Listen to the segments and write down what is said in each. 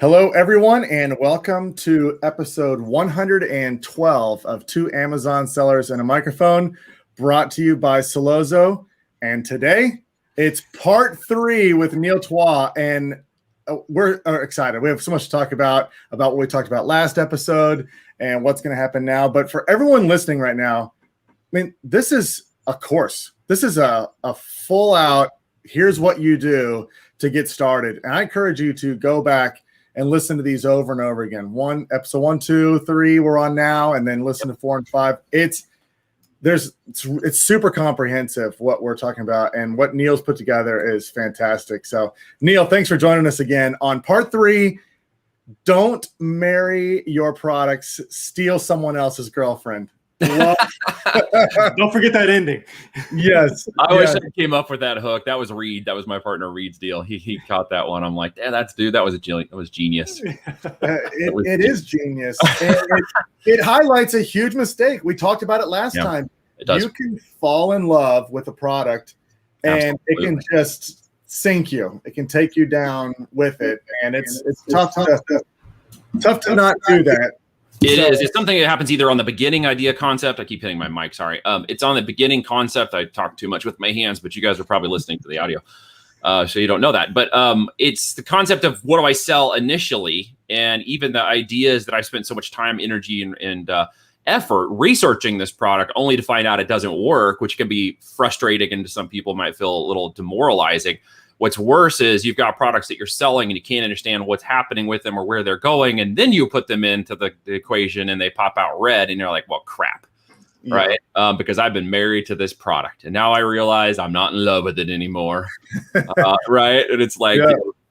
Hello, everyone, and welcome to episode 112 of Two Amazon Sellers and a Microphone, brought to you by Solozo. And today, it's part 3 with Neil Twa, and we're excited. We have so much to talk about what we talked about last episode and what's going to happen now. But for everyone listening right now, I mean, this is a course. This is a full-out, here's what you do to get started. And I encourage you to go back and listen to these over and over again. Episode 1, 2, 3, we're on now, and then listen to 4 and 5. It's super comprehensive what we're talking about, and what Neil's put together is fantastic. So, Neil, thanks for joining us again on part 3. Don't marry your products, steal someone else's girlfriend. Don't forget that ending. Yes. I wish I came up with that hook. That was Reed. That was my partner Reed's deal. He caught that one. I'm like, yeah, that was genius. It is genius. It highlights a huge mistake. We talked about it last time. It does. You can fall in love with a product and it can just sink you. It can take you down with it. And it's tough to not do that. It is. It's something that happens either on the beginning idea concept. I keep hitting my mic. Sorry. It's on the beginning concept. I talk too much with my hands, but you guys are probably listening to the audio, so you don't know that. But it's the concept of what do I sell initially, and even the ideas that I spent so much time, energy, and effort researching this product, only to find out it doesn't work, which can be frustrating, and to some people might feel a little demoralizing. What's worse is you've got products that you're selling and you can't understand what's happening with them or where they're going. And then you put them into the equation and they pop out red and you're like, well, crap. Yeah. Right. Because I've been married to this product and now I realize I'm not in love with it anymore. Right. And it's like,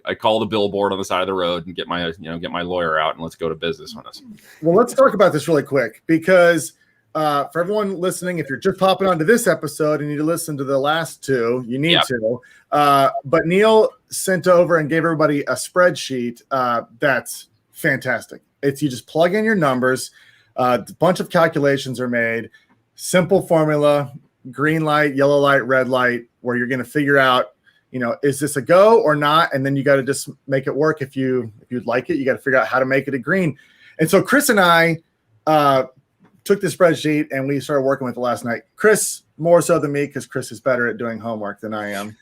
I call the billboard on the side of the road and get my lawyer out and let's go to business on this. Well, let's talk about this really quick because for everyone listening, if you're just popping onto this episode and you need to listen to the last 2, you need to. But Neil sent over and gave everybody a spreadsheet that's fantastic. It's you just plug in your numbers, a bunch of calculations are made, simple formula, green light, yellow light, red light, where you're going to figure out, is this a go or not? And then you got to just make it work. If you'd like it, you got to figure out how to make it a green. And so Chris and I took the spreadsheet and we started working with it last night. Chris more so than me because Chris is better at doing homework than I am.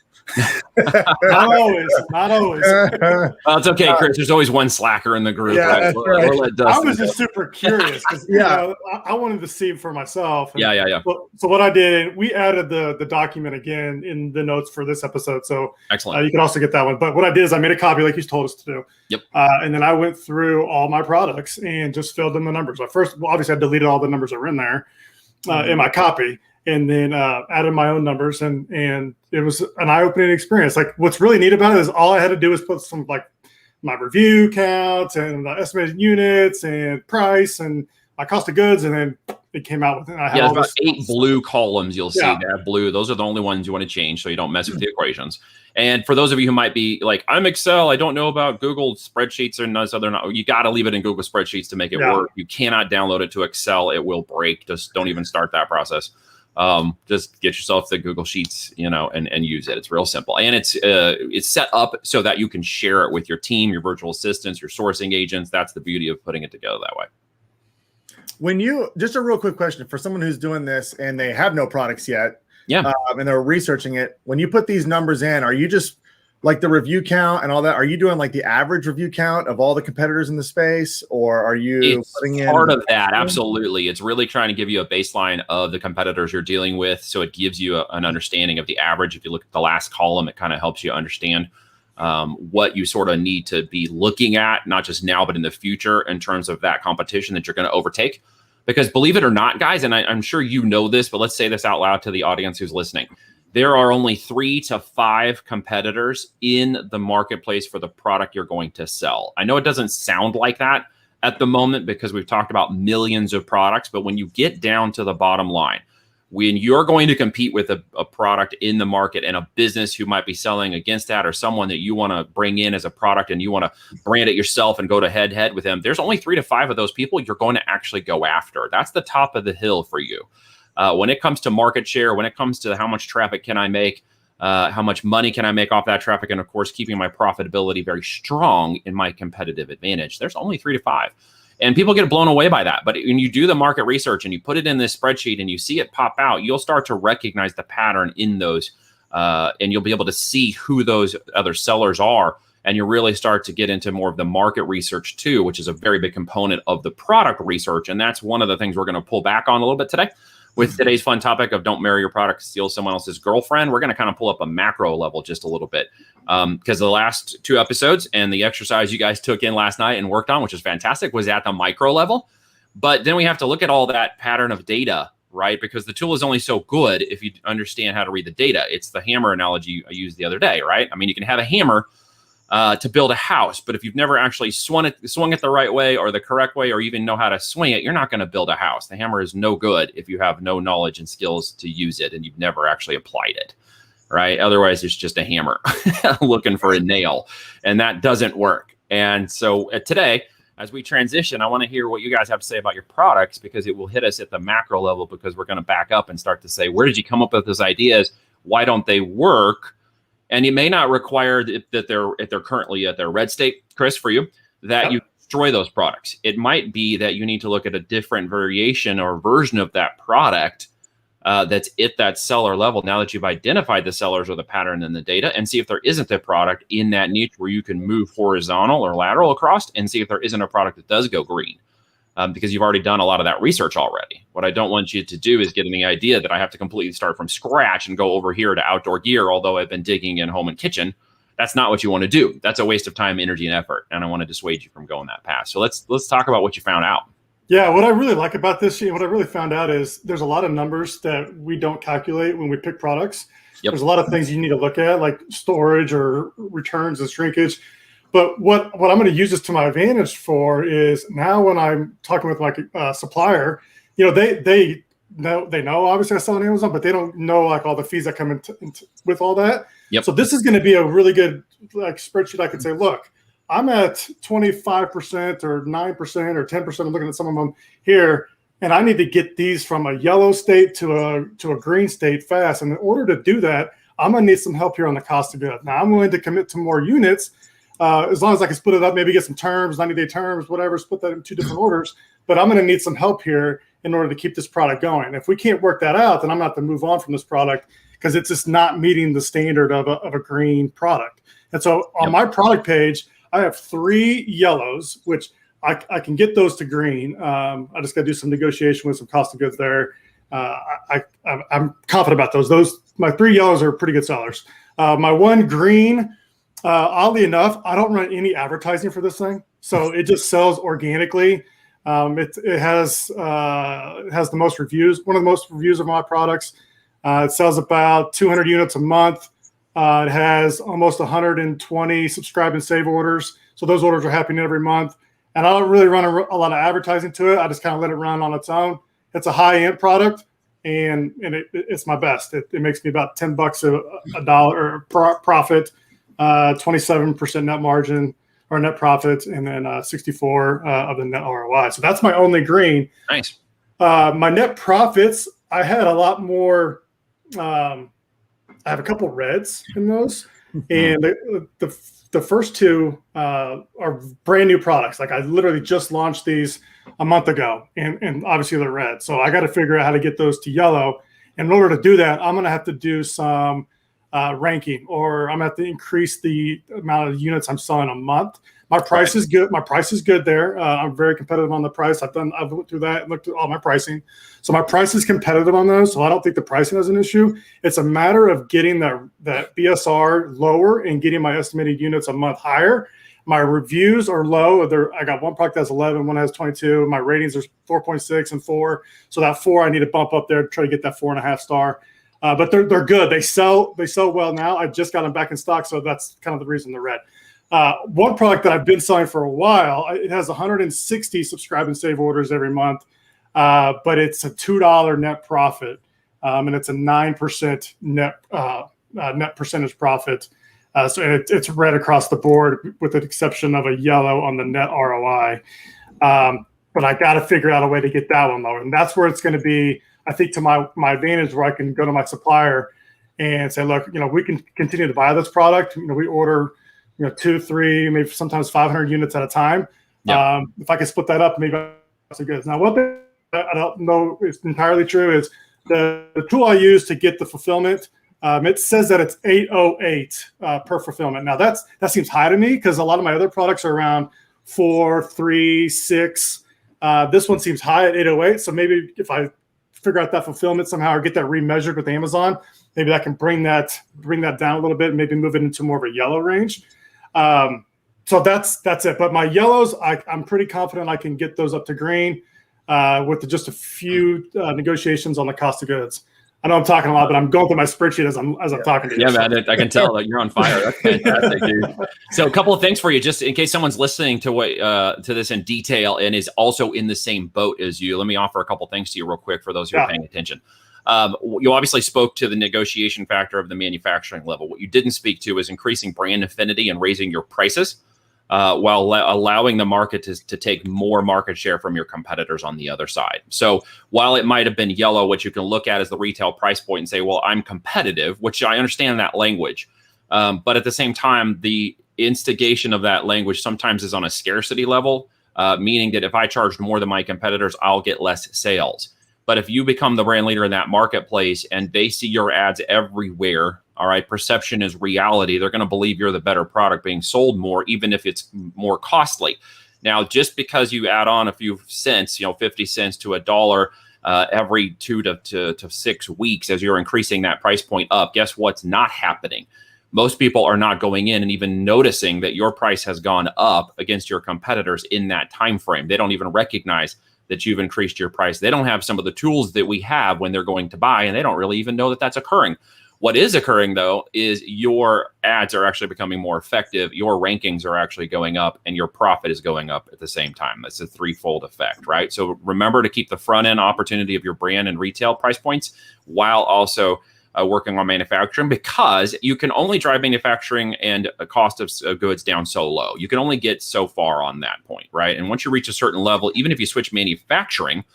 Not always. It's okay, Chris. There's always one slacker in the group. Yeah, right? I was just super curious because I wanted to see for myself. And So what I did, we added the document again in the notes for this episode. So excellent. You can also get that one. But what I did is I made a copy like you told us to do. Yep. And then I went through all my products and just filled in the numbers. Obviously, I deleted all the numbers that were in there in my copy. And then added my own numbers, and it was an eye-opening experience. Like what's really neat about it is all I had to do was put some like my review counts and the estimated units and price and my cost of goods, and then it came out with it. There's about 8 blue columns you'll see that blue. Those are the only ones you want to change so you don't mess with the equations. And for those of you who might be like, I'm Excel, I don't know about Google spreadsheets and those other, you got to leave it in Google spreadsheets to make it work. You cannot download it to Excel. It will break. Just don't even start that process. Just get yourself the Google Sheets, and use it. It's real simple. And it's set up so that you can share it with your team, your virtual assistants, your sourcing agents. That's the beauty of putting it together that way. Just a real quick question for someone who's doing this and they have no products yet. Yeah. And they're researching it. When you put these numbers in, are you just like the review count and all that? Are you doing like the average review count of all the competitors in the space, or are you putting in part of that? Absolutely. It's really trying to give you a baseline of the competitors you're dealing with. So it gives you an understanding of the average. If you look at the last column, it kind of helps you understand what you sort of need to be looking at, not just now, but in the future in terms of that competition that you're going to overtake. Because believe it or not, guys, and I'm sure you know this, but let's say this out loud to the audience who's listening. There are only 3 to 5 competitors in the marketplace for the product you're going to sell. I know it doesn't sound like that at the moment because we've talked about millions of products, but when you get down to the bottom line, when you're going to compete with a product in the market and a business who might be selling against that, or someone that you want to bring in as a product and you want to brand it yourself and go to head with them, there's only 3 to 5 of those people you're going to actually go after. That's the top of the hill for you. When it comes to market share, when it comes to how much traffic can I make, How much money can I make off that traffic? And of course, keeping my profitability very strong in my competitive advantage. There's only 3 to 5. And people get blown away by that. But when you do the market research and you put it in this spreadsheet and you see it pop out, you'll start to recognize the pattern in those, and you'll be able to see who those other sellers are. And you really start to get into more of the market research too, which is a very big component of the product research. And that's one of the things we're going to pull back on a little bit today. With today's fun topic of don't marry your product, steal someone else's girlfriend, we're going to kind of pull up a macro level just a little bit, because the last 2 episodes and the exercise you guys took in last night and worked on, which is fantastic, was at the micro level. But then we have to look at all that pattern of data, right? Because the tool is only so good if you understand how to read the data. It's the hammer analogy I used the other day, right? I mean, you can have a hammer to build a house, but if you've never actually swung it the right way or the correct way, or even know how to swing it, you're not going to build a house. The hammer is no good if you have no knowledge and skills to use it and you've never actually applied it, right? Otherwise, it's just a hammer looking for a nail, and that doesn't work. And so today, as we transition, I want to hear what you guys have to say about your products, because it will hit us at the macro level, because we're going to back up and start to say, where did you come up with those ideas? Why don't they work? And you may not require that they're currently at their red state, Chris, for you, that you destroy those products. It might be that you need to look at a different variation or version of that product that's at that seller level, now that you've identified the sellers or the pattern in the data, and see if there isn't a product in that niche where you can move horizontal or lateral across, and see if there isn't a product that does go green. Because you've already done a lot of that research already. What I don't want you to do is get in the idea that I have to completely start from scratch and go over here to outdoor gear, although I've been digging in home and kitchen. That's not what you want to do. That's a waste of time, energy, and effort. And I want to dissuade you from going that path. So let's talk about what you found out. Yeah, what I really like about this, what I really found out is there's a lot of numbers that we don't calculate when we pick products. Yep. There's a lot of things you need to look at, like storage or returns and shrinkage. But what I'm going to use this to my advantage for is now when I'm talking with my supplier, they know obviously I sell on Amazon, but they don't know like all the fees that come into with all that. Yep. So this is going to be a really good spreadsheet. I could say, look, I'm at 25% or 9% or 10%. I'm looking at some of them here, and I need to get these from a yellow state to a green state fast. And in order to do that, I'm going to need some help here on the cost of goods. Now I'm willing to commit to more units. As long as I can split it up, maybe get some terms, 90-day terms, whatever, split that in 2 different orders. But I'm going to need some help here in order to keep this product going. If we can't work that out, then I'm going to have to move on from this product because it's just not meeting the standard of a green product. And so on my product page, I have 3 yellows, which I can get those to green. I just got to do some negotiation with some cost of goods there. I'm confident about those. My 3 yellows are pretty good sellers. My 1 green, oddly enough, I don't run any advertising for this thing, so it just sells organically. It has the most reviews, one of the most reviews of my products. It sells about 200 units a month. It has almost 120 subscribe and save orders, so those orders are happening every month. And I don't really run a lot of advertising to it. I just kind of let it run on its own. It's a high-end product, and it's my best. It makes me about $10 a dollar profit. 27% net margin or net profit, and then 64 of the net ROI. So that's my only green. Nice. My net profits, I had a lot more. I have a couple reds in those, and the first 2 are brand new products. Like I literally just launched these a month ago, and obviously they're red. So I got to figure out how to get those to yellow. And in order to do that, I'm going to have to do some ranking, or I'm going to have to increase the amount of units I'm selling a month. My price is good. My price is good there. I'm very competitive on the price. I've looked through that and looked at all my pricing. So my price is competitive on those. So I don't think the pricing is an issue. It's a matter of getting that BSR lower and getting my estimated units a month higher. My reviews are low. I got one product that's 11, one has 22. My ratings are 4.6 and 4. So that 4, I need to bump up there to try to get that 4.5 star. But they're good. They sell well now. I just got them back in stock, so that's kind of the reason they're red. One product that I've been selling for a while, it has 160 subscribe and save orders every month, but it's a $2 net profit, and it's a 9% net percentage profit. So it's red across the board with the exception of a yellow on the net ROI. But I got to figure out a way to get that one lower, and that's where it's going to be, I think, to my advantage, where I can go to my supplier and say, look, we can continue to buy this product. We order, 2, 3, maybe sometimes 500 units at a time. Yeah. If I could split that up, maybe that's good. Now, one thing I don't know is entirely true is the tool I use to get the fulfillment. It says that it's 808 per fulfillment. Now that seems high to me because a lot of my other products are around 4, 3, 6. This one seems high at 808. So maybe if I figure out that fulfillment somehow or get that remeasured with Amazon, maybe that can bring that down a little bit and maybe move it into more of a yellow range. So that's it. But my yellows, I'm pretty confident I can get those up to green with just a few negotiations on the cost of goods. I know I'm talking a lot, but I'm going through my spreadsheet as I'm talking to you. Yeah, man, I can tell that you're on fire. That's fantastic, dude. So a couple of things for you, just in case someone's listening to this in detail and is also in the same boat as you. Let me offer a couple of things to you real quick for those who are paying attention. You obviously spoke to the negotiation factor of the manufacturing level. What you didn't speak to is increasing brand affinity and raising your prices while allowing the market to take more market share from your competitors on the other side. So while it might have been yellow, what you can look at is the retail price point and say, well, I'm competitive, which I understand that language. But at the same time, the instigation of that language sometimes is on a scarcity level, meaning that if I charged more than my competitors, I'll get less sales. But if you become the brand leader in that marketplace and they see your ads everywhere, all right, perception is reality. They're going to believe you're the better product being sold more, even if it's more costly. Now, just because you add on a few cents, 50 cents to $1 every 2 to 6 weeks as you're increasing that price point up, guess what's not happening? Most people are not going in and even noticing that your price has gone up against your competitors in that time frame. They don't even recognize that you've increased your price. They don't have some of the tools that we have when they're going to buy, and they don't really even know that that's occurring. What is occurring, though, is your ads are actually becoming more effective. Your rankings are actually going up, and your profit is going up at the same time. That's a threefold effect, right? So remember to keep the front end opportunity of your brand and retail price points while also working on manufacturing, because you can only drive manufacturing and a cost of goods down so low. You can only get so far on that point, right? And once you reach a certain level, even if you switch manufacturing,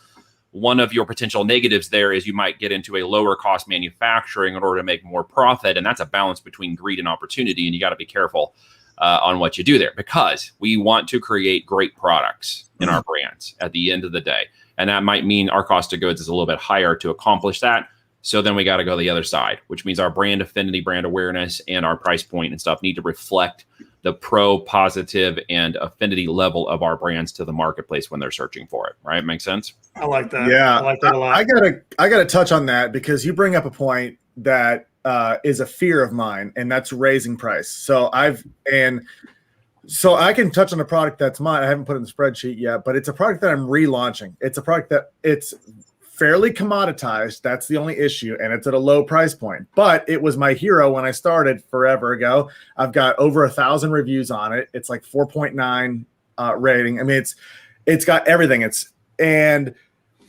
one of your potential negatives there is you might get into a lower cost manufacturing in order to make more profit. And that's a balance between greed and opportunity. And you got to be careful on what you do there, because we want to create great products in our brands at the end of the day. And that might mean our cost of goods is a little bit higher to accomplish that. So then we got to go the other side, which means our brand affinity, brand awareness, and our price point and stuff need to reflect the pro, positive, and affinity level of our brands to the marketplace when they're searching for it. Right? Make sense? I like that. Yeah, I like that a lot. I gotta touch on that because you bring up a point that is a fear of mine, and that's raising price. So I can touch on a product that's mine. I haven't put it in the spreadsheet yet, but it's a product that I'm relaunching. It's a product that it's fairly commoditized. That's the only issue. And it's at a low price point, but it was my hero when I started forever ago. I've got over 1,000 reviews on it. It's like 4.9 rating. I mean, it's got everything. And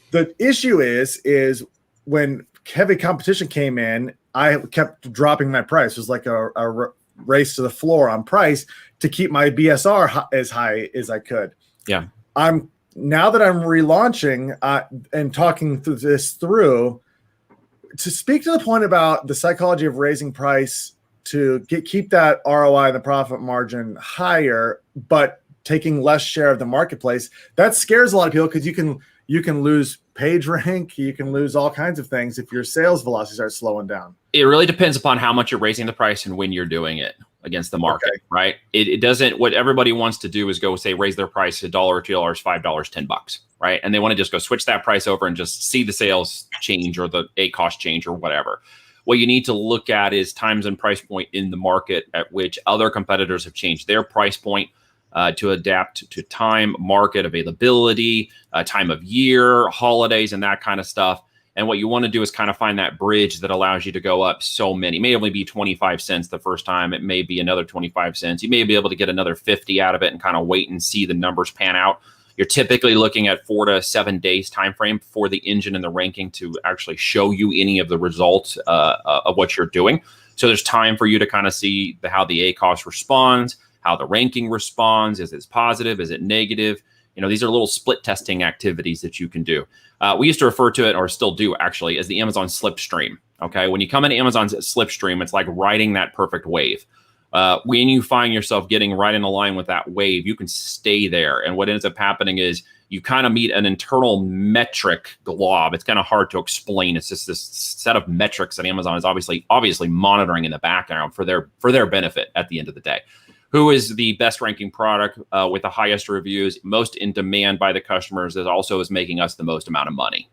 the issue is when heavy competition came in, I kept dropping my price. It was like a race to the floor on price to keep my BSR as high as I could. Yeah. Now that I'm relaunching and talking through this to speak to the point about the psychology of raising price to keep that ROI and the profit margin higher, but taking less share of the marketplace, that scares a lot of people because you can lose page rank, you can lose all kinds of things if your sales velocity starts slowing down. It really depends upon how much you're raising the price and when you're doing it against the market, right? It doesn't, what everybody wants to do is go say, raise their price $1, $2, $5, $10, right? And they want to just go switch that price over and just see the sales change or the cost change or whatever. What you need to look at is times and price point in the market at which other competitors have changed their price point to adapt to time, market availability, time of year, holidays, and that kind of stuff. And what you want to do is kind of find that bridge that allows you to go up so many. It may only be 25 cents the first time. It may be another 25 cents. You may be able to get another 50 out of it and kind of wait and see the numbers pan out. You're typically looking at 4 to 7 days time frame for the engine and the ranking to actually show you any of the results of what you're doing. So there's time for you to kind of see how the ACoS responds, how the ranking responds. Is it positive? Is it negative? These are little split testing activities that you can do. We used to refer to it, or still do actually, as the Amazon slipstream. Okay. When you come into Amazon's slipstream, it's like riding that perfect wave. When you find yourself getting right in line with that wave, you can stay there. And what ends up happening is you kind of meet an internal metric glob. It's kind of hard to explain. It's just this set of metrics that Amazon is obviously monitoring in the background for their benefit at the end of the day. Who is the best ranking product with the highest reviews, most in demand by the customers, that also is making us the most amount of money.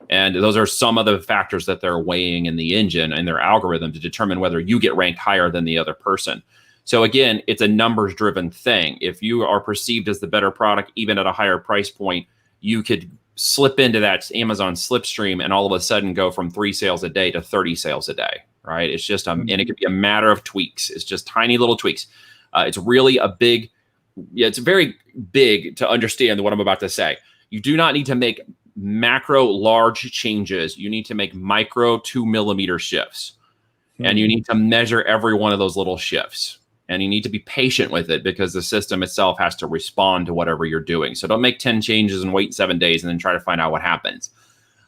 And those are some of the factors that they're weighing in the engine and their algorithm to determine whether you get ranked higher than the other person. So again, it's a numbers driven thing. If you are perceived as the better product, even at a higher price point, you could slip into that Amazon slipstream and all of a sudden go from 3 sales a day to 30 sales a day, right? It's just, and it could be a matter of tweaks. It's just tiny little tweaks. It's really it's very big to understand what I'm about to say. You do not need to make macro large changes. You need to make micro 2 millimeter shifts, and you need to measure every one of those little shifts, and you need to be patient with it because the system itself has to respond to whatever you're doing. So don't make 10 changes and wait 7 days and then try to find out what happens.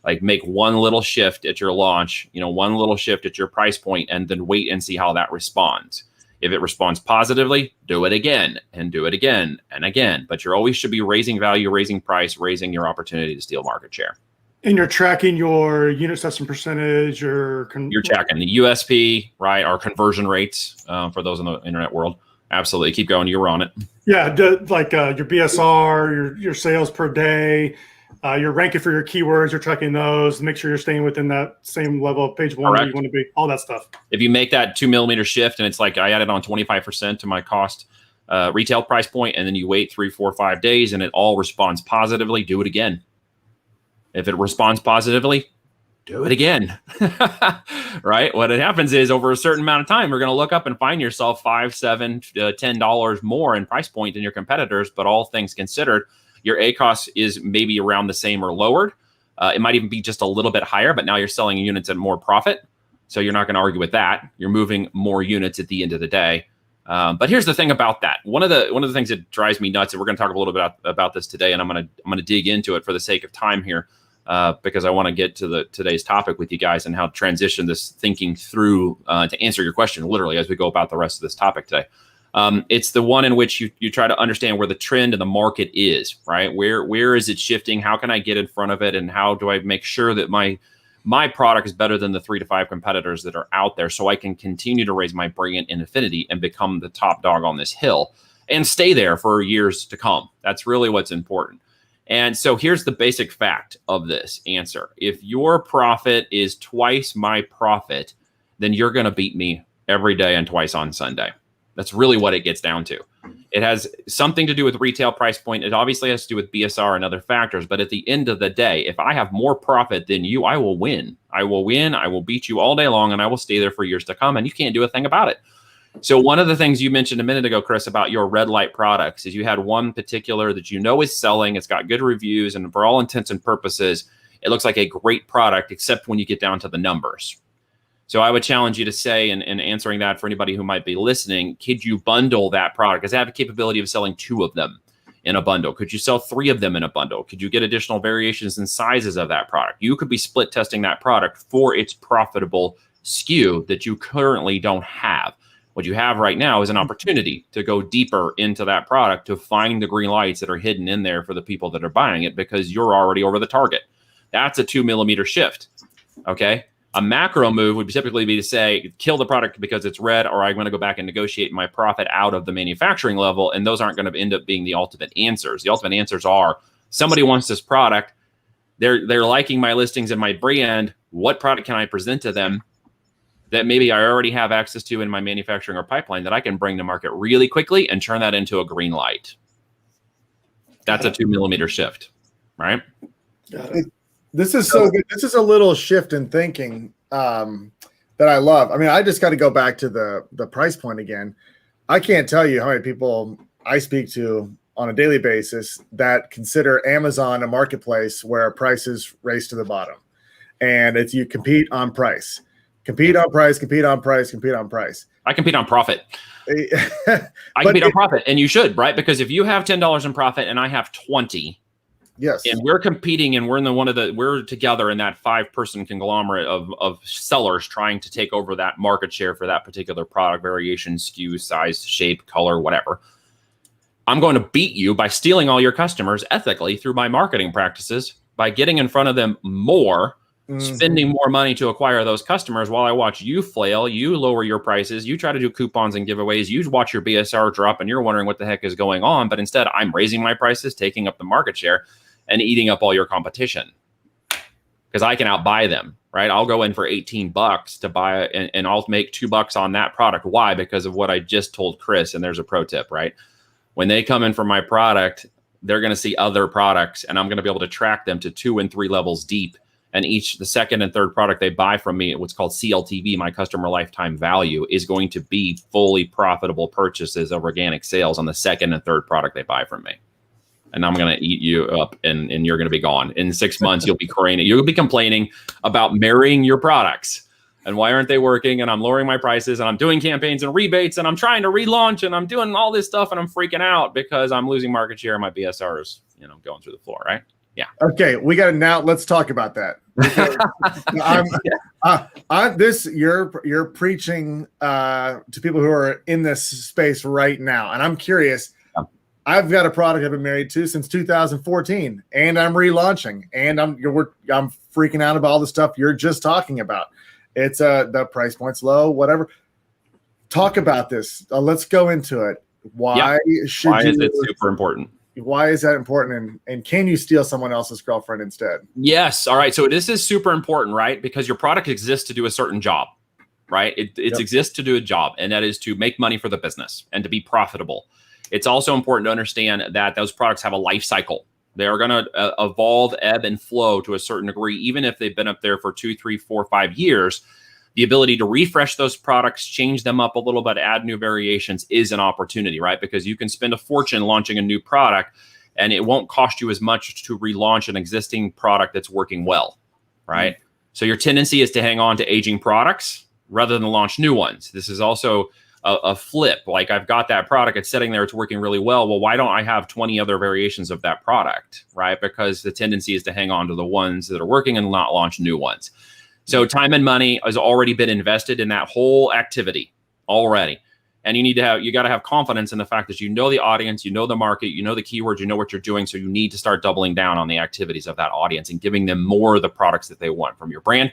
Like, make one little shift at your launch, one little shift at your price point, and then wait and see how that responds. If it responds positively, do it again and do it again and again. But you always should be raising value, raising price, raising your opportunity to steal market share. And you're tracking your unit testing percentage, you're tracking the USP, right? Our conversion rates for those in the internet world. Absolutely. Keep going. You're on it. Yeah. Like your BSR, your sales per day, you're ranking for your keywords, you're tracking those, make sure you're staying within that same level of page one where you want to be, all that stuff. If you make that 2 millimeter shift and it's like I added on 25% to my cost retail price point, and then you wait 3, 4, 5 days and it all responds positively, do it again. If it responds positively, do it again. Right? What happens is over a certain amount of time, you're going to look up and find yourself $5, $7, $10 more in price point than your competitors. But all things considered, your ACoS is maybe around the same or lowered. It might even be just a little bit higher, but now you're selling units at more profit. So you're not going to argue with that. You're moving more units at the end of the day. But here's the thing about that. One of the things that drives me nuts, and we're going to talk a little bit about this today, and I'm going to dig into it for the sake of time here, because I want to get to today's topic with you guys and how to transition this thinking through to answer your question literally as we go about the rest of this topic today. It's the one in which you try to understand where the trend in the market is, right? Where is it shifting? How can I get in front of it? And how do I make sure that my product is better than the 3 to 5 competitors that are out there, so I can continue to raise my brand in affinity and become the top dog on this hill and stay there for years to come. That's really what's important. And so here's the basic fact of this answer. If your profit is twice my profit, then you're going to beat me every day and twice on Sunday. That's really what it gets down to. It has something to do with retail price point. It obviously has to do with BSR and other factors. But at the end of the day, if I have more profit than you, I will win. I will win. I will beat you all day long, and I will stay there for years to come. And you can't do a thing about it. So one of the things you mentioned a minute ago, Chris, about your red light products is you had one particular that is selling. It's got good reviews. And for all intents and purposes, it looks like a great product, except when you get down to the numbers. So I would challenge you to say, and answering that for anybody who might be listening, could you bundle that product? Does it have a capability of selling 2 of them in a bundle? Could you sell 3 of them in a bundle? Could you get additional variations in sizes of that product? You could be split testing that product for its profitable SKU that you currently don't have. What you have right now is an opportunity to go deeper into that product to find the green lights that are hidden in there for the people that are buying it because you're already over the target. That's a 2 millimeter shift. Okay. A macro move would typically be to say, kill the product because it's red, or I'm going to go back and negotiate my profit out of the manufacturing level. And those aren't going to end up being the ultimate answers. The ultimate answers are somebody wants this product. They're liking my listings and my brand. What product can I present to them that maybe I already have access to in my manufacturing or pipeline that I can bring to market really quickly and turn that into a green light? That's a 2 millimeter shift, right? This is so good. This is a little shift in thinking that I love. I mean, I just got to go back to the price point again. I can't tell you how many people I speak to on a daily basis that consider Amazon a marketplace where prices race to the bottom. And it's you compete on price. Compete on price, compete on price, compete on price. I compete on profit. I compete on profit, and you should, right? Because if you have $10 in profit and I have 20, Yes. And we're competing, and we're together in that 5-person conglomerate of sellers trying to take over that market share for that particular product variation, SKU, size, shape, color, whatever. I'm going to beat you by stealing all your customers ethically through my marketing practices, by getting in front of them more, spending more money to acquire those customers, while I watch you flail, you lower your prices, you try to do coupons and giveaways, you watch your BSR drop, and you're wondering what the heck is going on. But instead, I'm raising my prices, taking up the market share, and eating up all your competition because I can outbuy them, right? I'll go in for $18 to buy it, and I'll make $2 on that product. Why? Because of what I just told Chris. And there's a pro tip, right? When they come in for my product, they're going to see other products, and I'm going to be able to track them to 2 and 3 levels deep. And the second and third product they buy from me, what's called CLTV, my customer lifetime value, is going to be fully profitable purchases of organic sales on the second and third product they buy from me. And I'm going to eat you up, and you're going to be gone. In 6 months, you'll be complaining about marrying your products. And why aren't they working? And I'm lowering my prices, and I'm doing campaigns and rebates, and I'm trying to relaunch, and I'm doing all this stuff, and I'm freaking out because I'm losing market share, and my BSR is, going through the floor, right? Yeah. Okay, we got it now. Let's talk about that. You're preaching to people who are in this space right now, and I'm curious. Yeah. I've got a product I've been married to since 2014, and I'm relaunching, and I'm freaking out about all the stuff you're just talking about. It's the price point's low, whatever. Talk about this. Let's go into it. Why is it super important? Why is that important? And can you steal someone else's girlfriend instead? Yes. All right. So this is super important, right? Because your product exists to do a certain job, right? It exists to do a job, and that is to make money for the business and to be profitable. It's also important to understand that those products have a life cycle. They are going to evolve, ebb, and flow to a certain degree, even if they've been up there for 2, 3, 4, 5 years. The ability to refresh those products, change them up a little bit, add new variations is an opportunity, right? Because you can spend a fortune launching a new product, and it won't cost you as much to relaunch an existing product that's working well, right? Mm-hmm. So your tendency is to hang on to aging products rather than launch new ones. This is also a flip. Like, I've got that product, it's sitting there, it's working really well. Well, why don't I have 20 other variations of that product, right? Because the tendency is to hang on to the ones that are working and not launch new ones. So time and money has already been invested in that whole activity already. And you got to have confidence in the fact that you know the audience, you know the market, you know the keywords, you know what you're doing. So you need to start doubling down on the activities of that audience and giving them more of the products that they want from your brand,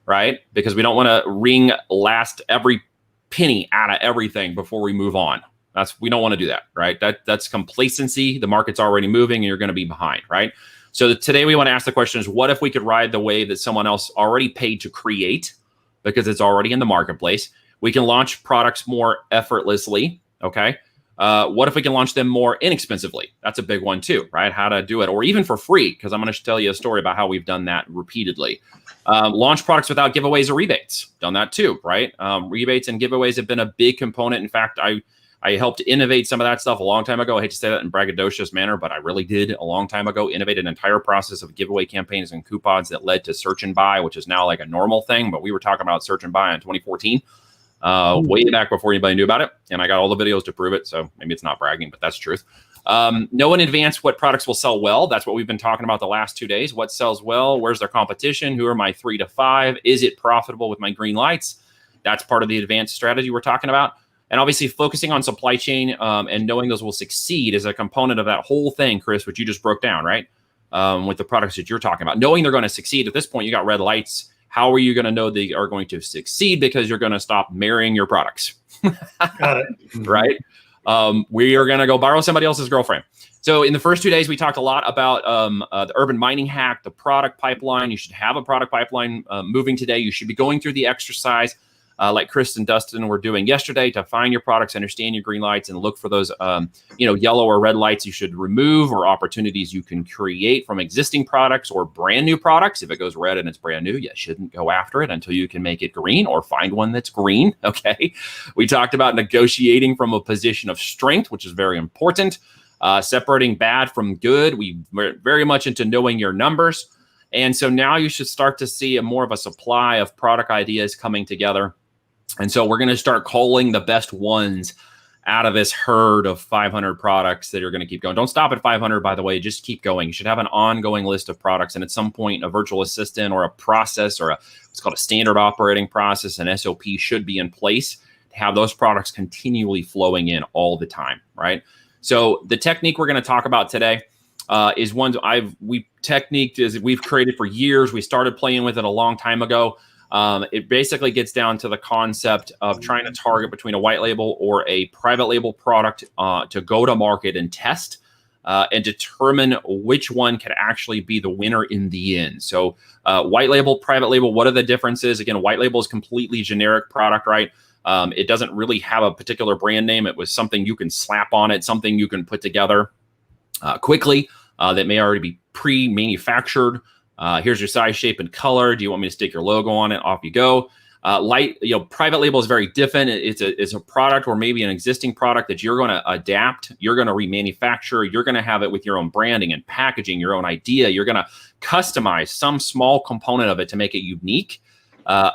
right? Because we don't want to wring last every penny out of everything before we move on. We don't want to do that, right? That's complacency. The market's already moving, and you're going to be behind, right? So today we want to ask the question is, what if we could ride the wave that someone else already paid to create because it's already in the marketplace? We can launch products more effortlessly, okay? What if we can launch them more inexpensively? That's a big one too, right? How to do it, or even for free, because I'm going to tell you a story about how we've done that repeatedly. Launch products without giveaways or rebates. Done that too, right? Rebates and giveaways have been a big component. In fact, I helped innovate some of that stuff a long time ago. I hate to say that in braggadocious manner, but I really did a long time ago innovate an entire process of giveaway campaigns and coupons that led to search and buy, which is now like a normal thing. But we were talking about search and buy in 2014, way back before anybody knew about it. And I got all the videos to prove it. So maybe it's not bragging, but that's truth. Know in advance what products will sell well. That's what we've been talking about the last 2 days. What sells well? Where's their competition? Who are my 3 to 5? Is it profitable with my green lights? That's part of the advanced strategy we're talking about. And obviously focusing on supply chain and knowing those will succeed is a component of that whole thing, Chris, which you just broke down, right? With the products that you're talking about. Knowing they're going to succeed. At this point, you got red lights. How are you going to know they are going to succeed? Because you're going to stop marrying your products. Got it. Right? We are going to go borrow somebody else's girlfriend. So in the first 2 days, we talked a lot about the urban mining hack, the product pipeline. You should have a product pipeline moving today. You should be going through the exercise like Chris and Dustin were doing yesterday to find your products, understand your green lights, and look for those yellow or red lights you should remove, or opportunities you can create from existing products or brand new products. If it goes red and it's brand new, you shouldn't go after it until you can make it green or find one that's green. Okay. We talked about negotiating from a position of strength, which is very important. Separating bad from good. We're very much into knowing your numbers. And so now you should start to see more of a supply of product ideas coming together. And so we're going to start calling the best ones out of this herd of 500 products that are going to keep going. Don't stop at 500, by the way, just keep going. You should have an ongoing list of products. And at some point, a virtual assistant or a process or what's called a standard operating process, an SOP should be in place to have those products continually flowing in all the time, right? So the technique we're going to talk about today is one we've created for years. We started playing with it a long time ago. It basically gets down to the concept of trying to target between a white label or a private label product to go to market and test and determine which one could actually be the winner in the end. So white label, private label, what are the differences? Again, white label is completely generic product, right? It doesn't really have a particular brand name. It was something you can slap on it, something you can put together quickly that may already be pre-manufactured. Here's your size, shape, and color. Do you want me to stick your logo on it? Off you go. Private label is very different. It's a product or maybe an existing product that you're going to adapt. You're going to remanufacture. You're going to have it with your own branding and packaging, your own idea. You're going to customize some small component of it to make it unique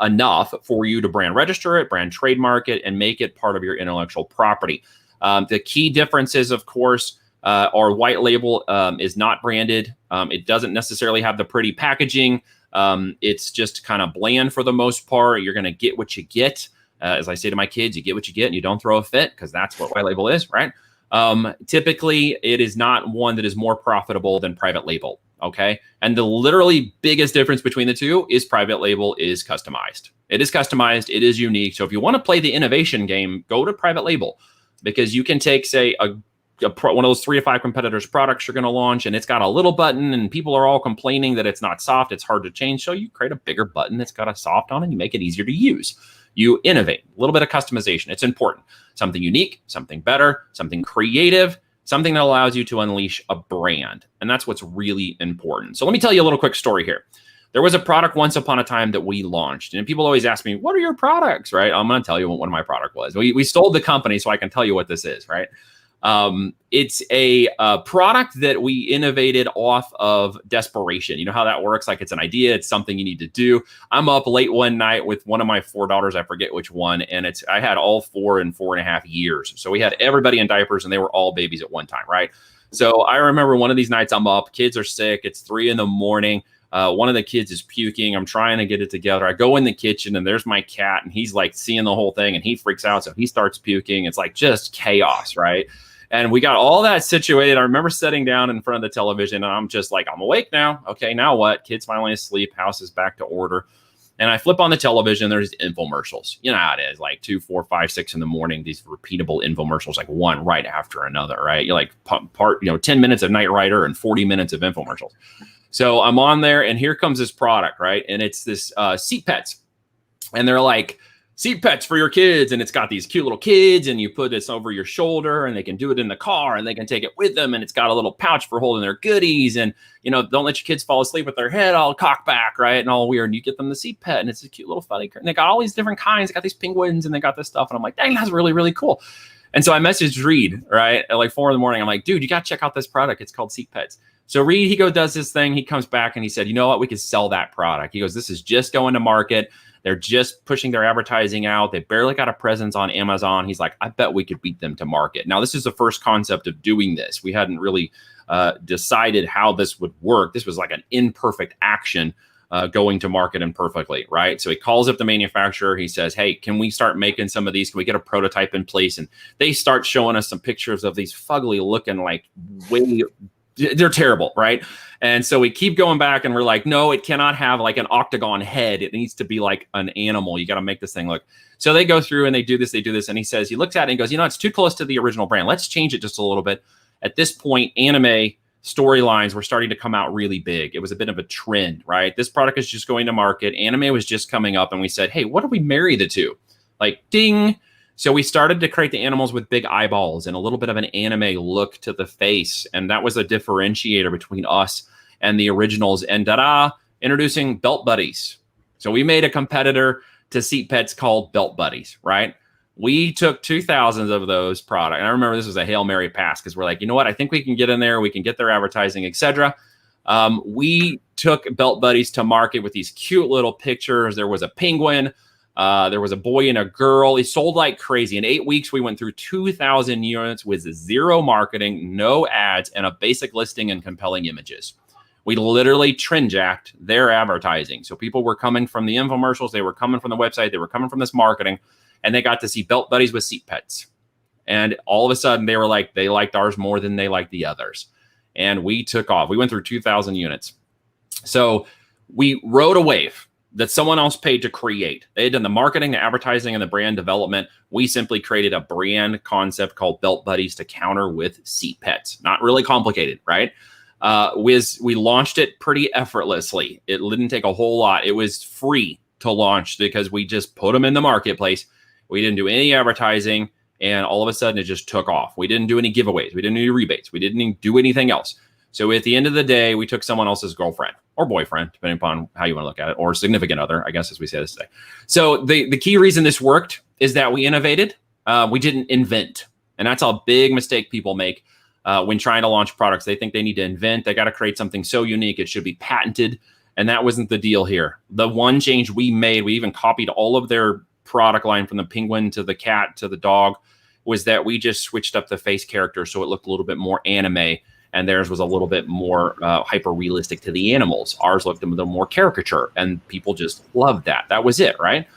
enough for you to brand register it, brand trademark it, and make it part of your intellectual property. The key differences, of course, our white label is not branded. It doesn't necessarily have the pretty packaging. It's just kind of bland for the most part. You're going to get what you get. As I say to my kids, you get what you get and you don't throw a fit, because that's what white label is, right? Typically, it is not one that is more profitable than private label, okay? And the literally biggest difference between the two is private label is customized. It is customized. It is unique. So if you want to play the innovation game, go to private label, because you can take, say, one of those 3 to 5 competitors' products you're going to launch, and it's got a little button, and people are all complaining that it's not soft, it's hard to change. So you create a bigger button that's got a soft on it, and you make it easier to use. You innovate, a little bit of customization. It's important. Something unique, something better, something creative, something that allows you to unleash a brand. And that's what's really important. So let me tell you a little quick story here. There was a product once upon a time that we launched, and people always ask me, what are your products, right? I'm going to tell you what one of my product was. We sold the company, so I can tell you what this is, right? It's a product that we innovated off of desperation. You know how that works? Like, it's an idea, it's something you need to do. I'm up late one night with one of my 4 daughters, I forget which one, and I had all 4 in 4.5 years. So we had everybody in diapers, and they were all babies at one time, right? So I remember one of these nights I'm up, kids are sick, it's 3 a.m. One of the kids is puking. I'm trying to get it together. I go in the kitchen, and there's my cat, and he's like seeing the whole thing, and he freaks out. So he starts puking. It's like just chaos, right? And we got all that situated. I remember sitting down in front of the television, and I'm just like, I'm awake now. Okay, now what? Kids finally asleep. House is back to order. And I flip on the television. There's infomercials. You know how it is, like 2, 4, 5, 6 in the morning. These repeatable infomercials, like one right after another, right? You're like 10 minutes of Knight Rider and 40 minutes of infomercials. So I'm on there, and here comes this product, right? And it's this seat pets. And they're like, seat pets for your kids. And it's got these cute little kids, and you put this over your shoulder, and they can do it in the car, and they can take it with them. And it's got a little pouch for holding their goodies. And, don't let your kids fall asleep with their head all cocked back, right? And all weird. And you get them the seat pet, and it's a cute little funny. And they got all these different kinds. They got these penguins, and they got this stuff. And I'm like, dang, that's really, really cool. And so I messaged Reed, right? At like 4 a.m. I'm like, dude, you got to check out this product. It's called Seat Pets. So Reed, does this thing. He comes back and he said, you know what? We could sell that product. He goes, this is just going to market. They're just pushing their advertising out. They barely got a presence on Amazon. He's like, I bet we could beat them to market. Now, this is the first concept of doing this. We hadn't really decided how this would work. This was like an imperfect action going to market imperfectly, right? So he calls up the manufacturer. He says, hey, can we start making some of these? Can we get a prototype in place? And they start showing us some pictures of these fugly looking, like, they're terrible, right? And so we keep going back, and we're like, no, it cannot have like an octagon head. It needs to be like an animal. You got to make this thing look. So they go through and they do this. And he says, he looks at it and goes, it's too close to the original brand. Let's change it just a little bit. At this point, anime storylines were starting to come out really big. It was a bit of a trend, right? This product is just going to market. Anime was just coming up, and we said, hey, what do we marry the two? Like, ding. So we started to create the animals with big eyeballs and a little bit of an anime look to the face. And that was a differentiator between us and the originals. And introducing Belt Buddies. So we made a competitor to Seat Pets called Belt Buddies, right? We took 2,000 of those products. And I remember this was a Hail Mary pass, because we're like, you know what? I think we can get in there. We can get their advertising, etc. We took Belt Buddies to market with these cute little pictures. There was a penguin. There was a boy and a girl. He sold like crazy. In 8 weeks, we went through 2,000 units with zero marketing, no ads, and a basic listing and compelling images. We literally trend jacked their advertising. So people were coming from the infomercials. They were coming from the website. They were coming from this marketing, and they got to see belt buddies with seat pets. And all of a sudden they were like, they liked ours more than they liked the others. And we took off. We went through 2,000 units. So we rode a wave that someone else paid to create. They had done the marketing, the advertising, and the brand development. We simply created a brand concept called Belt Buddies to counter with seat pets. Not really complicated, right? We launched it pretty effortlessly. It didn't take a whole lot. It was free to launch because we just put them in the marketplace. We didn't do any advertising, and all of a sudden it just took off. We didn't do any giveaways. We didn't do any rebates. We didn't do anything else. So at the end of the day, we took someone else's girlfriend or boyfriend, depending upon how you want to look at it, or significant other, I guess, as we say this today. So the key reason this worked is that we innovated. We didn't invent. And that's a big mistake people make when trying to launch products. They think they need to invent. They got to create something so unique. It should be patented. And that wasn't the deal here. The one change we made, we even copied all of their product line from the penguin to the cat to the dog, was that we just switched up the face character so it looked a little bit more anime. And theirs was a little bit more hyper realistic to the animals. Ours looked a little more caricature, and people just loved that. That was it, right?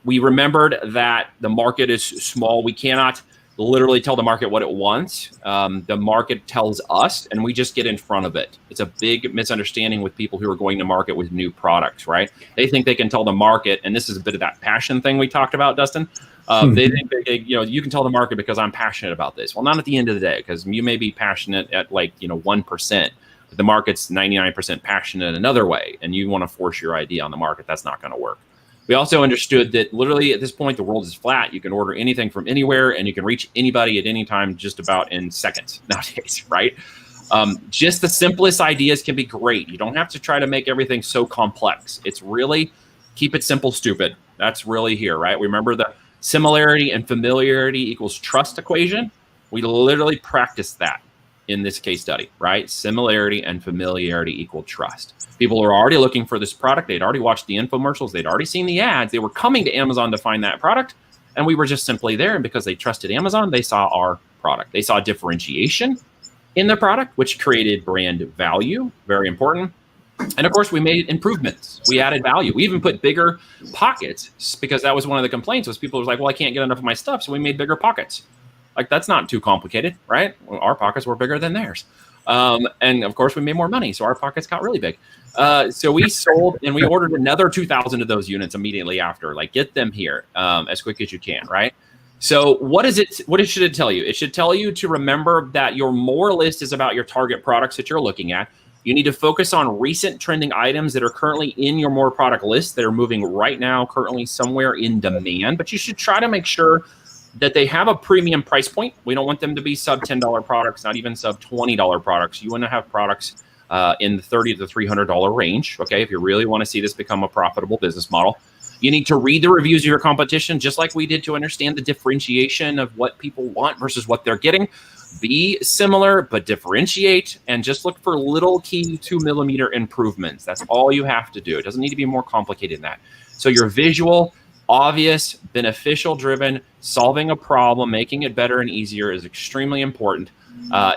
We remembered that the market is small. We cannot literally tell the market what it wants. The market tells us, and we just get in front of it. It's a big misunderstanding with people who are going to market with new products, right? They think they can tell the market, and this is a bit of that passion thing we talked about, Dustin. They think you can tell the market because I'm passionate about this. Well, not at the end of the day, because you may be passionate at 1%. But the market's 99% passionate another way, and you want to force your idea on the market. That's not going to work. We also understood that literally at this point, the world is flat. You can order anything from anywhere, and you can reach anybody at any time just about in seconds nowadays, right? Just the simplest ideas can be great. You don't have to try to make everything so complex. It's really keep it simple, stupid. That's really here, right? Remember the similarity and familiarity equals trust equation. We literally practiced that in this case study, right? Similarity and familiarity equal trust. People are already looking for this product. They'd already watched the infomercials. They'd already seen the ads. They were coming to Amazon to find that product. And we were just simply there. And because they trusted Amazon, they saw our product. They saw differentiation in the product, which created brand value. Very important. And of course, we made improvements. We added value. We even put bigger pockets because that was one of the complaints was people were like, well, I can't get enough of my stuff. So we made bigger pockets. Like, that's not too complicated, right? Well, our pockets were bigger than theirs. And of course, we made more money. So our pockets got really big. So we sold and we ordered another 2,000 of those units immediately after. Like, get them here as quick as you can, right? So what should it tell you? It should tell you to remember that your more list is about your target products that you're looking at. You need to focus on recent trending items that are currently in your more product list that are moving right now, currently somewhere in demand. But you should try to make sure that they have a premium price point. We don't want them to be sub $10 products, not even sub $20 products. You want to have products in the $30 to $300 range, okay, if you really want to see this become a profitable business model. You need to read the reviews of your competition, just like we did, to understand the differentiation of what people want versus what they're getting. Be similar, but differentiate, and just look for little key 2mm improvements. That's all you have to do. It doesn't need to be more complicated than that. So your visual, obvious, beneficial driven, solving a problem, making it better and easier is extremely important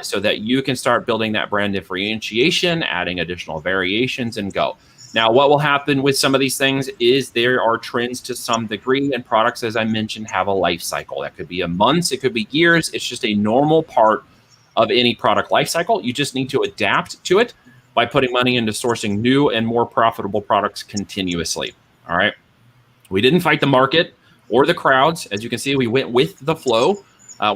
so that you can start building that brand differentiation, adding additional variations, and go. Now, what will happen with some of these things is there are trends to some degree, and products, as I mentioned, have a life cycle. That could be a months, it could be years. It's just a normal part of any product life cycle. You just need to adapt to it by putting money into sourcing new and more profitable products continuously. All right. We didn't fight the market or the crowds. As you can see, we went with the flow.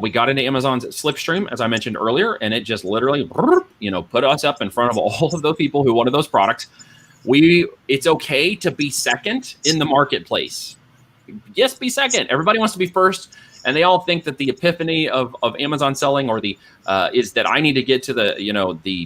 We got into Amazon's slipstream, as I mentioned earlier, and it just literally, put us up in front of all of those people who wanted those products. It's okay to be second in the marketplace. Yes, be second. Everybody wants to be first, and they all think that the epiphany of Amazon selling or is that I need to get to the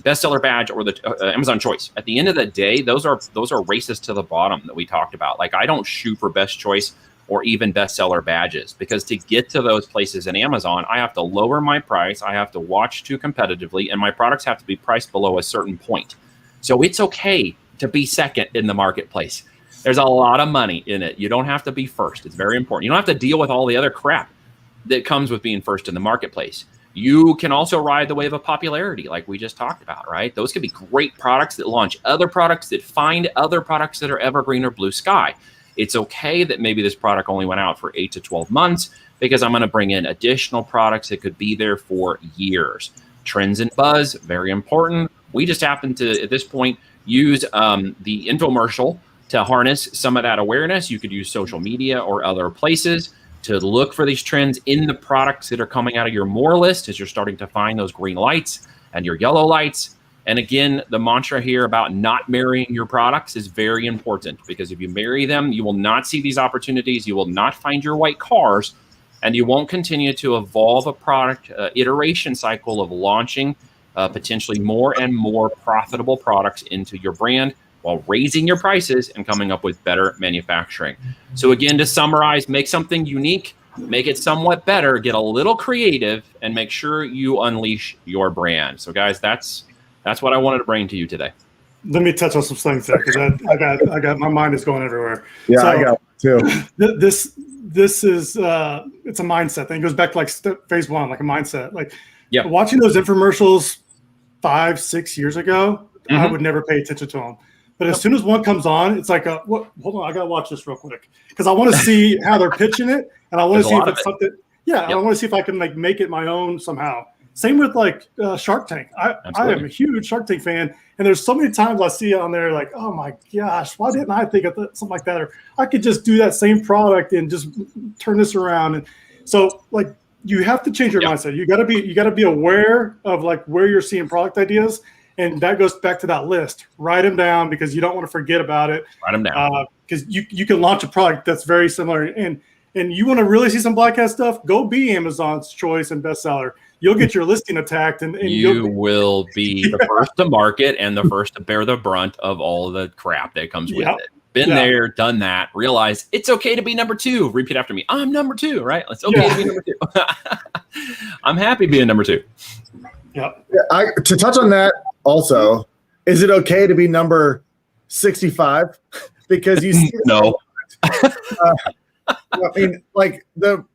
bestseller badge or the Amazon choice. At the end of the day, those are races to the bottom that we talked about. Like, I don't shoot for best choice or even bestseller badges, because to get to those places in Amazon, I have to lower my price. I have to watch too competitively, and my products have to be priced below a certain point. So it's okay to be second in the marketplace. There's a lot of money in it. You don't have to be first. It's very important. You don't have to deal with all the other crap that comes with being first in the marketplace. You can also ride the wave of popularity like we just talked about, right? Those could be great products that launch other products, that find other products that are evergreen or blue sky. It's okay that maybe this product only went out for 8 to 12 months because I'm going to bring in additional products that could be there for years. Trends and buzz, very important. We just happen to, at this point, use the infomercial to harness some of that awareness. You could use social media or other places to look for these trends in the products that are coming out of your more list as you're starting to find those green lights and your yellow lights. And again, the mantra here about not marrying your products is very important, because if you marry them, you will not see these opportunities. You will not find your white cars, and you won't continue to evolve a product iteration cycle of launching potentially more and more profitable products into your brand while raising your prices and coming up with better manufacturing. So again, to summarize, make something unique, make it somewhat better, get a little creative, and make sure you unleash your brand. So guys, that's what I wanted to bring to you today. Let me touch on some things there, because I got my mind is going everywhere. Yeah, so, I got it too. This is it's a mindset thing. It goes back to like phase one, like a mindset. Like watching those infomercials 5-6 years ago, I would never pay attention to them. But as soon as one comes on, it's like, hold on, I got to watch this real quick, because I want to see how they're pitching it, and I want to see if it's something. Yeah, I want to see if I can like make it my own somehow. Same with like Shark Tank. I am a huge Shark Tank fan, and there's so many times I see it on there like, oh my gosh, why didn't I think of something like that? Or I could just do that same product and just turn this around. And so like you have to change your mindset. You gotta be aware of like where you're seeing product ideas. And that goes back to that list. Write them down, because you don't want to forget about it. Write them down. Because you can launch a product that's very similar. And you want to really see some Black Hat stuff, go be Amazon's choice and bestseller. You'll get your listing attacked. And you will be the first to market and the first to bear the brunt of all the crap that comes with it. Been there, done that, realize it's okay to be number 2. Repeat after me. I'm number 2, right? It's okay to be number 2. I'm happy being number 2. To touch on that also, is it okay to be number 65? Because you see no. I mean, like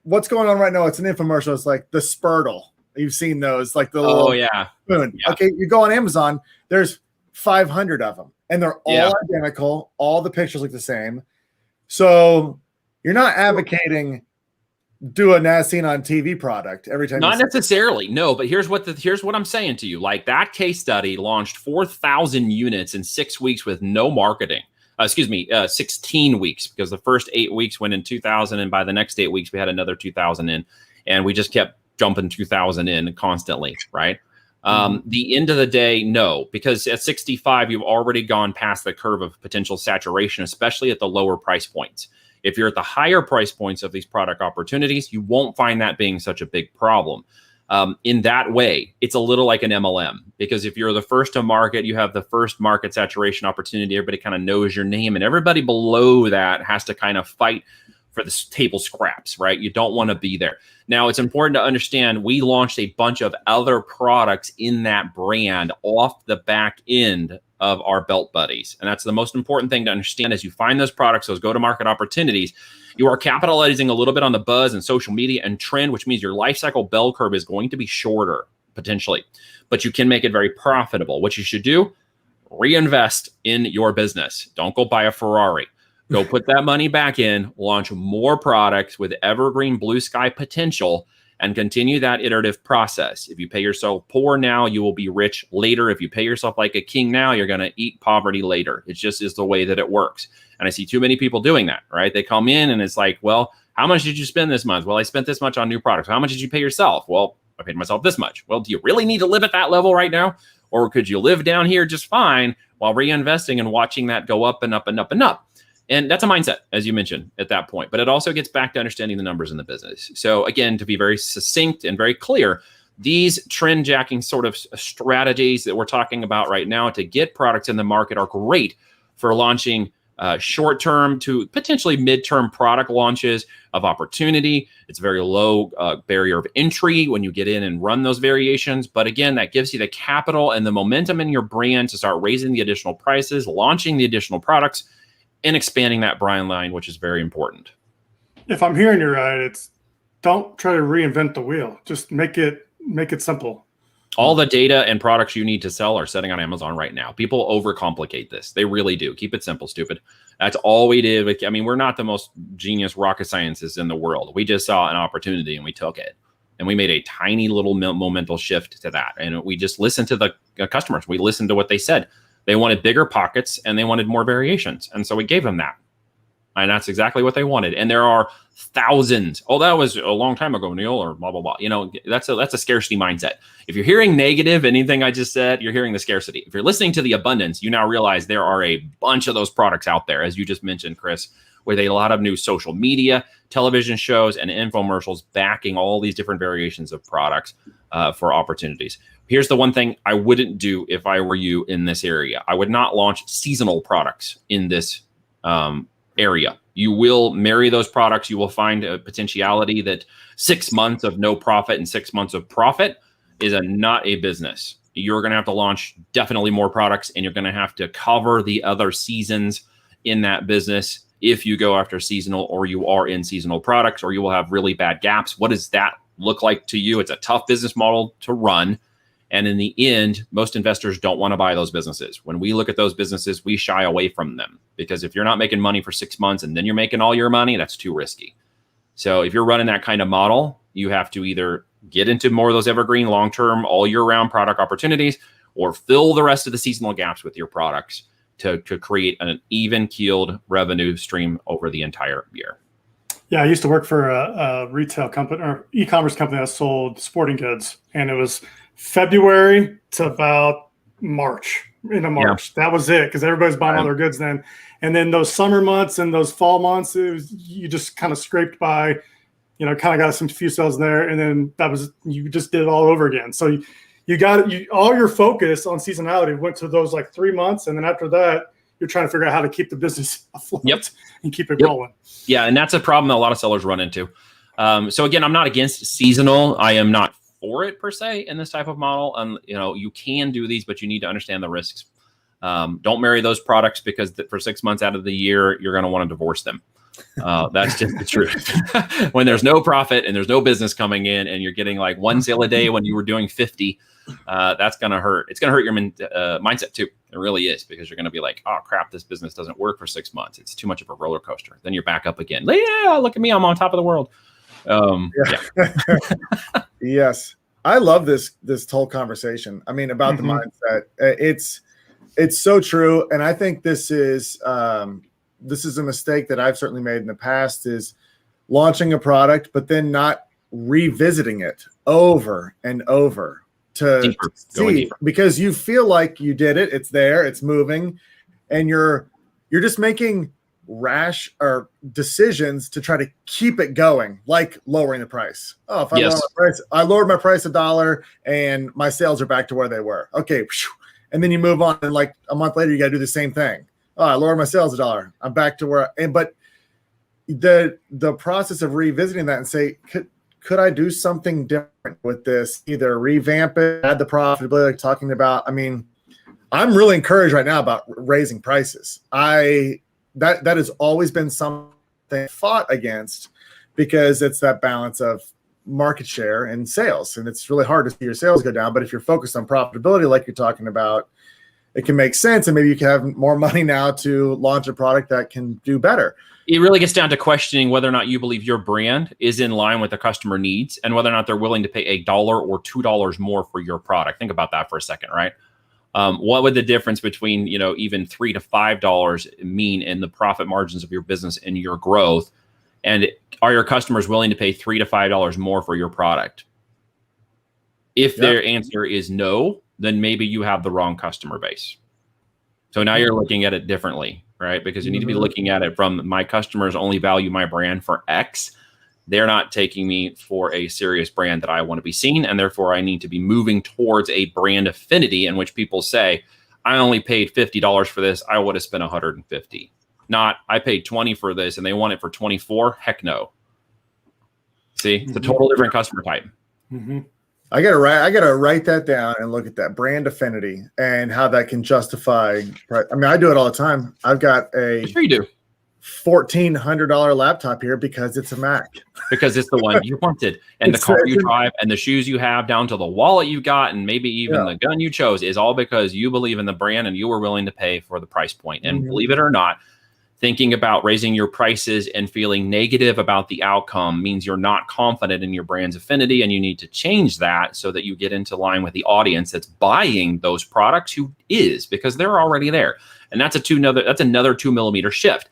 what's going on right now, it's an infomercial. It's like the Spurtle. You've seen those, like the little spoon. Yeah. Okay, you go on Amazon, there's 500 of them, and they're all identical. All the pictures look the same. So you're not advocating do an as seen on TV product every time. Not necessarily, no. But here's what I'm saying to you. Like that case study launched 4,000 units in 6 weeks with no marketing. 16 weeks, because the first 8 weeks went in 2,000, and by the next 8 weeks we had another 2,000 in, and we just kept jumping 2,000 in constantly, right? The end of the day, no, because at 65 you've already gone past the curve of potential saturation, especially at the lower price points. If you're at the higher price points of these product opportunities, you won't find that being such a big problem. In that way, it's a little like an MLM, because if you're the first to market, you have the first market saturation opportunity. Everybody kind of knows your name, and everybody below that has to kind of fight for the table scraps, right? You don't want to be there. Now, it's important to understand we launched a bunch of other products in that brand off the back end of our belt buddies. And that's the most important thing to understand. As you find those products, those go-to-market opportunities, you are capitalizing a little bit on the buzz and social media and trend, which means your life cycle bell curve is going to be shorter potentially, but you can make it very profitable. What you should do, reinvest in your business. Don't go buy a Ferrari. Go put that money back in, launch more products with evergreen blue sky potential, and continue that iterative process. If you pay yourself poor now, you will be rich later. If you pay yourself like a king now, you're going to eat poverty later. It just is the way that it works. And I see too many people doing that, right? They come in and it's like, well, how much did you spend this month? Well, I spent this much on new products. How much did you pay yourself? Well, I paid myself this much. Well, do you really need to live at that level right now? Or could you live down here just fine while reinvesting and watching that go up and up and up and up? And that's a mindset, as you mentioned, at that point. But it also gets back to understanding the numbers in the business. So again, to be very succinct and very clear, these trend jacking sort of strategies that we're talking about right now to get products in the market are great for launching short-term to potentially mid-term product launches of opportunity. It's very low barrier of entry when you get in and run those variations. But again, that gives you the capital and the momentum in your brand to start raising the additional prices, launching the additional products, and expanding that brand line, which is very important. If I'm hearing you right, it's don't try to reinvent the wheel. Just make it simple. All the data and products you need to sell are sitting on Amazon right now. People overcomplicate this. They really do. Keep it simple, stupid. That's all we did. I mean, we're not the most genius rocket scientists in the world. We just saw an opportunity and we took it. And we made a tiny little momental shift to that. And we just listened to the customers. We listened to what they said. They wanted bigger pockets and they wanted more variations. And so we gave them that. And that's exactly what they wanted. And there are thousands. Oh, that was a long time ago, Neil, or blah, blah, blah. You know, that's a scarcity mindset. If you're hearing negative, anything I just said, you're hearing the scarcity. If you're listening to the abundance, you now realize there are a bunch of those products out there, as you just mentioned, Chris, with a lot of new social media, television shows, and infomercials backing all these different variations of products for opportunities. Here's the one thing I wouldn't do if I were you in this area. I would not launch seasonal products in this area. You will marry those products. You will find a potentiality that 6 months of no profit and 6 months of profit is not a business. You're going to have to launch definitely more products, and you're going to have to cover the other seasons in that business if you go after seasonal, or you are in seasonal products, or you will have really bad gaps. What does that look like to you? It's a tough business model to run. And in the end, most investors don't want to buy those businesses. When we look at those businesses, we shy away from them, because if you're not making money for 6 months and then you're making all your money, that's too risky. So if you're running that kind of model, you have to either get into more of those evergreen, long-term, all year round product opportunities, or fill the rest of the seasonal gaps with your products to create an even keeled revenue stream over the entire year. Yeah, I used to work for a retail company or e-commerce company that sold sporting goods, and it was February to about March. Yeah. That was it, because everybody's buying all their goods then. And then those summer months and those fall months, you just kind of scraped by, kind of got some few sales there, and then you just did it all over again. So you got all your focus on seasonality went to those like 3 months, and then after that, you're trying to figure out how to keep the business afloat and keep it rolling. Yeah, and that's a problem that a lot of sellers run into. So again, I'm not against seasonal. I am not for it per se in this type of model. You can do these, but you need to understand the risks. Don't marry those products, because for 6 months out of the year, you're going to want to divorce them. That's just the truth. When there's no profit and there's no business coming in, and you're getting like one sale a day when you were doing 50, that's going to hurt. It's going to hurt your mindset too. It really is, because you're going to be like, oh crap, this business doesn't work for 6 months. It's too much of a roller coaster. Then you're back up again. Yeah, look at me. I'm on top of the world. Yes. I love this whole conversation. I mean, about the mindset. It's so true. And I think this is a mistake that I've certainly made in the past, is launching a product, but then not revisiting it over and over to see, because you feel like you did it. It's there, it's moving, and you're just making rash or decisions to try to keep it going, like lowering the price. Oh, if I lowered my price $1 and my sales are back to where they were. Okay. And then you move on, and like a month later, you got to do the same thing. Oh, I lowered my sales $1. I'm back to where, but the process of revisiting that and say, could I do something different with this? Either revamp it, add the profitability, like talking about. I mean, I'm really encouraged right now about raising prices. That has always been something I fought against, because it's that balance of market share and sales. And it's really hard to see your sales go down. But if you're focused on profitability, like you're talking about, it can make sense. And maybe you can have more money now to launch a product that can do better. It really gets down to questioning whether or not you believe your brand is in line with the customer needs, and whether or not they're willing to pay $1 or $2 more for your product. Think about that for a second, right? What would the difference between, even $3 to $5 mean in the profit margins of your business and your growth? And are your customers willing to pay $3 to $5 more for your product? If their answer is no, then maybe you have the wrong customer base. So now you're looking at it differently, right? Because you need to be looking at it from, my customers only value my brand for X. They're not taking me for a serious brand that I want to be seen. And therefore, I need to be moving towards a brand affinity in which people say, I only paid $50 for this. I would have spent $150. Not, I paid $20 for this and they want it for $24. Heck no. See, it's a total different customer type. I gotta write that down and look at that brand affinity and how that can justify. I mean, I do it all the time. I've got Sure you do. $1,400 laptop here because it's a Mac. Because it's the one you wanted, and the car you drive, and the shoes you have, down to the wallet you got, and maybe even the gun you chose, is all because you believe in the brand and you were willing to pay for the price point. And believe it or not, thinking about raising your prices and feeling negative about the outcome means you're not confident in your brand's affinity, and you need to change that so that you get into line with the audience that's buying those products, who is, because they're already there. And that's another 2 millimeter shift.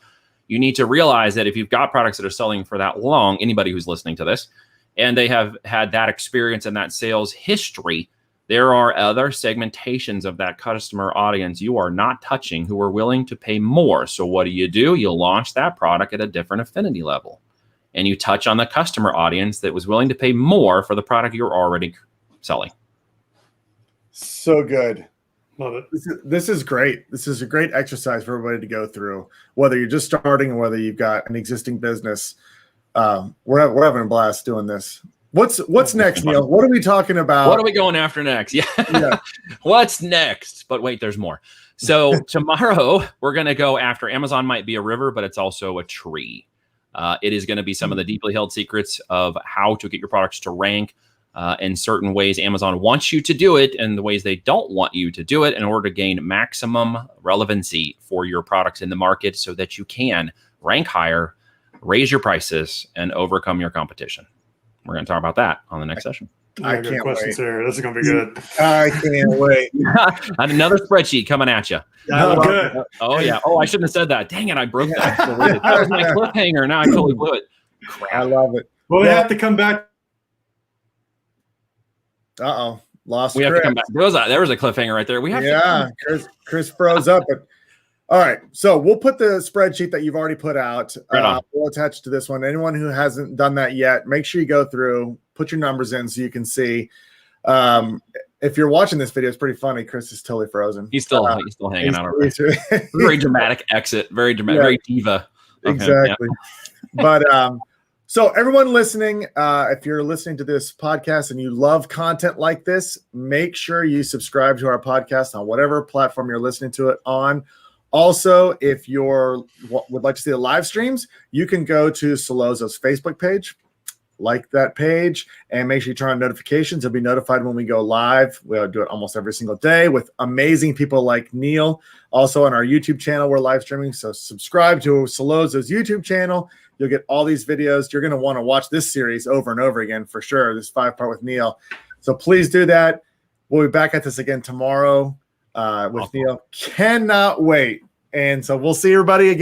You need to realize that if you've got products that are selling for that long, anybody who's listening to this, and they have had that experience and that sales history, there are other segmentations of that customer audience you are not touching who are willing to pay more. So what do? You launch that product at a different affinity level, and you touch on the customer audience that was willing to pay more for the product you're already selling. So good. Love it. This is great. This is a great exercise for everybody to go through, whether you're just starting or whether you've got an existing business. We're having a blast doing this. What's next, Neil? What are we talking about? What are we going after next? Yeah. What's next? But wait, there's more. So tomorrow we're going to go after Amazon might be a river, but it's also a tree. It is going to be some of the deeply held secrets of how to get your products to rank in certain ways Amazon wants you to do it, and the ways they don't want you to do it, in order to gain maximum relevancy for your products in the market so that you can rank higher, raise your prices, and overcome your competition. We're going to talk about that on the next session. I can't questions wait. here. This is going to be good. I can't wait. Another spreadsheet coming at you. Good. Oh, yeah. Oh, I shouldn't have said that. Dang it. I broke that. That was my cliffhanger. Now I totally blew it. Crap. I love it. Well, we have to come back. Lost. We have to come back. There was a cliffhanger right there. We have to. Chris froze up. But all right, so we'll put the spreadsheet that you've already put out. We'll attach to this one. Anyone who hasn't done that yet, make sure you go through, put your numbers in so you can see. If you're watching this video, it's pretty funny. Chris is totally frozen. He's still hanging out. Very dramatic exit. Very dramatic. Very diva. Exactly. But so everyone listening, if you're listening to this podcast and you love content like this, make sure you subscribe to our podcast on whatever platform you're listening to it on. Also, if you would like to see the live streams, you can go to Celozo's Facebook page, like that page, and make sure you turn on notifications. You'll be notified when we go live. We'll do it almost every single day with amazing people like Neil. Also on our YouTube channel, we're live streaming. So subscribe to Celozo's YouTube channel. You'll get all these videos. You're going to want to watch this series over and over again for sure, this 5-part with Neil. So please do that. We'll be back at this again tomorrow with Neil. Cannot wait. And so we'll see everybody again